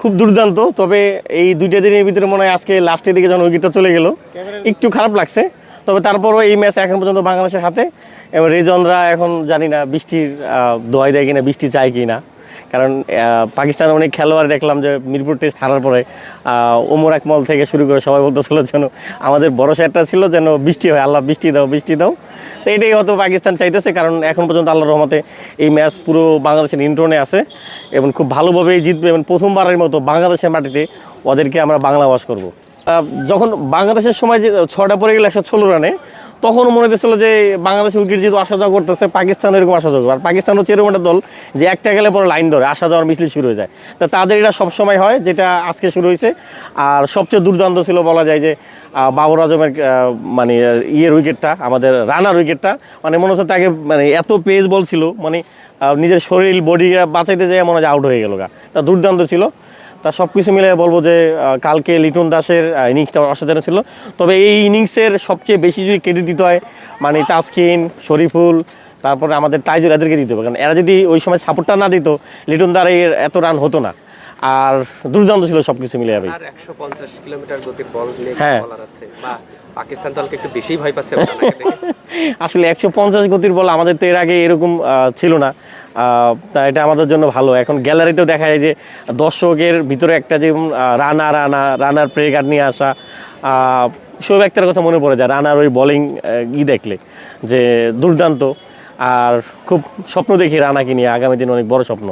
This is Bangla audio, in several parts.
খুব দুর্দান্ত। তবে এই 2টা দিনের ভিতরে মনে হয় আজকে লাস্টের দিকে যখন উইকেটটা চলে গেল একটু খারাপ লাগছে। তবে তারপরও এই ম্যাচ এখন পর্যন্ত বাংলাদেশের হাতে। এবার রেজনরা এখন জানি না বৃষ্টির দোয়াই দেয় কিনা, বৃষ্টি চায় কিনা। কারণ পাকিস্তানের অনেক খেলোয়াড় দেখলাম যে মিরপুর টেস্ট হারার পরে ওমর আকমল থেকে শুরু করে সবাই বলতেছিল যেন আমাদের ভরসা একটা ছিল যেন বৃষ্টি হয়, আল্লাহ বৃষ্টি দাও বৃষ্টি দাও। তো এটাই হয়তো পাকিস্তান চাইতেছে, কারণ এখন পর্যন্ত আল্লাহর রহমতে এই ম্যাচ পুরো বাংলাদেশের নিয়ন্ত্রণে আছে এবং খুব ভালোভাবেই জিতবে এবং প্রথমবারের মতো বাংলাদেশের মাটিতে ওদেরকে আমরা বাংলা ওয়াশ করব। যখন বাংলাদেশের সময় যে 6টা পড়ে গেল 116 রানে, তখন মনে হচ্ছিল যে বাংলাদেশ উইকেট যেহেতু আসা যাওয়া করতেছে, পাকিস্তান এরকম আসা যাওয়া, আর পাকিস্তান হচ্ছে এরকম একটা দল যে একটা গেলে পরে লাইন ধরে আসা যাওয়ার মিছিল শুরু হয়ে যায়। তা তাদের এটা সবসময় হয়, যেটা আজকে শুরু হয়েছে। আর সবচেয়ে দুর্দান্ত ছিল বলা যায় যে বাবর আজমের মানে উইকেটটা, আমাদের রানার উইকেটটা, মানে মনে হচ্ছে তাকে মানে এত পেস বল ছিল, মানে নিজের শরীর বডি বাঁচাইতে যেয়ে মনে হয় আউট হয়ে গেল গা। তা দুর্দান্ত ছিল। তা সব কিছু মিলে বলবো যে কালকে লিটন দাসের ইনিংসটা অসাধারণ ছিল। তবে এই ইনিংসের সবচেয়ে বেশি যদি ক্রেডিট দিতে হয় মানে তাসকিন, শরীফুল, তারপরে আমাদের তাইজুল, এদেরকে দিতে হবে। কারণ এরা যদি ওই সময় সাপোর্টটা না দিত লিটন দার এত রান হতো না। আর দুর্দান্ত ছিল সব কিছু মিলে। 150 কিলোমিটার গতির বল নিয়ে হ্যাঁ, বলার আছে বা পাকিস্তান দলকে একটু বেশি ভয় পাচ্ছে আসলে 150 গতির বল আমাদের তো এর আগে এরকম ছিল না। তা এটা আমাদের জন্য ভালো। এখন গ্যালারিতেও দেখা যায় যে দর্শকের ভিতরে একটা যে রানার প্রে কার্ড নিয়ে আসা, শোয়েব আখতারের কথা মনে পড়ে যায় রানার ওই বোলিং দেখলে যে দুর্দান্ত। আর খুব স্বপ্ন দেখি রানাকে নিয়ে আগামী দিন, অনেক বড় স্বপ্ন।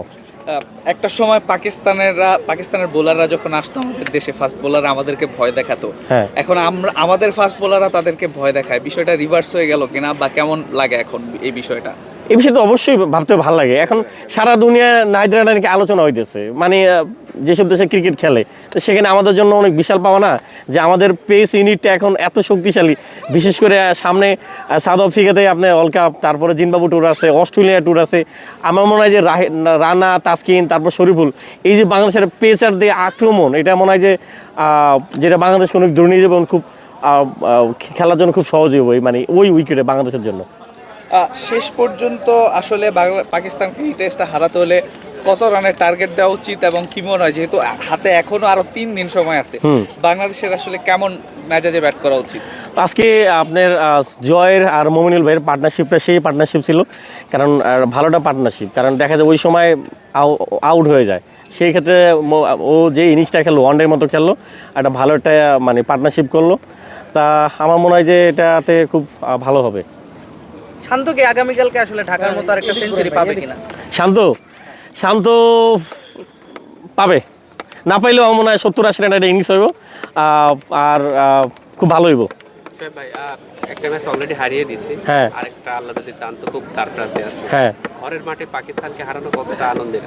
একটা সময় পাকিস্তানের বোলাররা যখন আসতো আমাদের দেশে, ফাস্ট বোলাররা আমাদেরকে ভয় দেখাতো। হ্যাঁ, এখন আমাদের ফাস্ট বোলাররা তাদেরকে ভয় দেখায়। বিষয়টা রিভার্স হয়ে গেল কিনা, বা কেমন লাগে এখন এই বিষয়টা? এই বিষয়ে তো অবশ্যই ভাবতে ভালো লাগে। এখন সারা দুনিয়া নাইট রাইডারকে আলোচনা হইতেছে, মানে যেসব দেশে ক্রিকেট খেলে, তো সেখানে আমাদের জন্য অনেক বিশাল পাওয়া না যে আমাদের পেস ইউনিটটা এখন এত শক্তিশালী। বিশেষ করে সামনে সাউথ আফ্রিকাতে আপনার ওয়ার্ল্ড কাপ, তারপরে জিম্বাবু ট্যুর আছে, অস্ট্রেলিয়া ট্যুর আছে। আমার মনে হয় যে রানা, তাসকিন, তারপর শরীফুল, এই যে বাংলাদেশের পেসার দিয়ে আক্রমণ, এটা মনে হয় যে যেটা বাংলাদেশকে অনেক দূরে নিয়ে যাবে, খুব খেলার জন্য খুব সহজ হবে মানে ওই উইকেটে বাংলাদেশের জন্য। শেষ পর্যন্ত আসলে পাকিস্তানকে এই টেস্টটা হারাতে হলে কত রানের টার্গেট দেওয়া উচিত, এবং কি মনে হয় যেহেতু হাতে এখনো আরো 3 দিন সময় আছে, বাংলাদেশের আসলে কেমন মেজাজে ব্যাট করা উচিত? আজকে আপনার জয়ের আর মোমিনুল ভাইয়ের পার্টনারশিপটা সেই পার্টনারশিপ ছিল, কারণ ভালোটা পার্টনারশিপ। কারণ দেখা যায় ওই সময় আউট হয়ে যায়, সেই ক্ষেত্রে ও যে ইনিংসটা খেললো ওয়ানডের মতো খেললো, একটা ভালো একটা মানে পার্টনারশিপ করলো। তা আমার মনে হয় যে এটাতে খুব ভালো হবে। শান্ত কি আগামীকালকে আসলে ঢাকার মতো আরেকটা সেঞ্চুরি পাবে কিনা? শান্ত পাবে, না পাইলেও আমার মনে হয় 70-80 রানের একটা ইনিংস হইব, আর খুব ভালো হইব। ভাই একটা ম্যাচ অলরেডি হারিয়ে দিয়েছে, হ্যাঁ, আরেকটা আল্লাহ যদি চান তো খুব তার প্রান্তে আছে। হ্যাঁ, ঘরের মাঠে পাকিস্তানকে হারানো কতটা আনন্দের,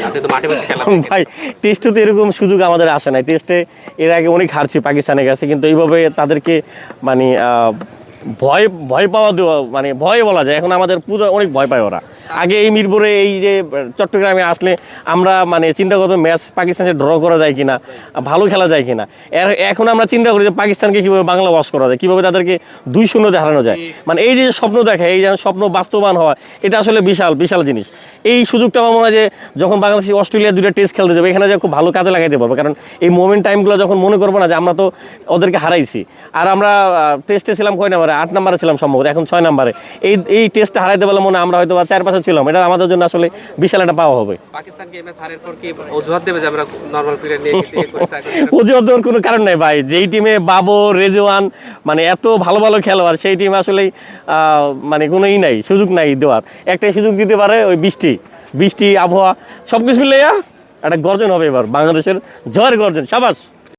আপনি তো মাঠে বসে খেলা ভাই টেস্টে তো এরকম সুযোগ আমাদের আসে নাই। টেস্টে এর আগে অনেক হারছি পাকিস্তানের কাছে, কিন্তু এইভাবে তাদেরকে মানে ভয় পাওয়া দেওয়া, মানে ভয় বলা যায়। এখন আমাদের পুরো অনেক ভয় পায় ওরা। আগে এই মিরপুরে এই যে চট্টগ্রামে আসলে আমরা মানে চিন্তা করতাম ম্যাচ পাকিস্তানকে ড্র করা যায় কিনা, ভালো খেলা যায় কিনা। এখন আমরা চিন্তা করি যে পাকিস্তানকে কীভাবে বাংলা ওয়াশ করা যায়, কীভাবে তাদেরকে 2-0 হারানো যায়। মানে এই যে স্বপ্ন দেখা, এই যে স্বপ্ন বাস্তবায়ন হওয়া, এটা আসলে বিশাল বিশাল জিনিস। এই সুযোগটা আমার মনে হয় যে যখন বাংলাদেশ অস্ট্রেলিয়া 2টা টেস্ট খেলতে যাবে, এখানে যে খুব ভালো কাজে লাগাইতে পারবো। কারণ এই মোমেন্ট টাইমগুলো যখন মনে করবো না যে আমরা তো ওদেরকে হারাইছি, আর আমরা টেস্টে ছিলাম কয় নাম্বারে, 8 নাম্বারে ছিলাম সম্ভবত, এখন 6 নাম্বারে। এই টেস্টটা হারাইতে পারলে মনে আমরা হয়তো 4-5 ছিলাম, এটা আমাদের জন্য আসলে বিশাল একটা পাওয়া হবে। পাকিস্তানকে ম্যাচ হারের পর কি অজুহাত দেবে যে আমরা নরমাল প্লেয়ার নিয়ে গেছি? অজুহাত দেওয়ার কোনো কারণ নাই ভাই। যেই টিমে বাবর, রেজওয়ান, মানে এত ভালো ভালো খেলোয়াড়, সেই টিম আসলেই মানে কোনোই নাই, সুযোগ নাই দেওয়ার। একটাই সুযোগ দিতে পারে, ওই বৃষ্টি আবহাওয়া সব কিছু মিলে একটা গর্জন হবে এবার বাংলাদেশের, জয়ের গর্জন। সাবাস।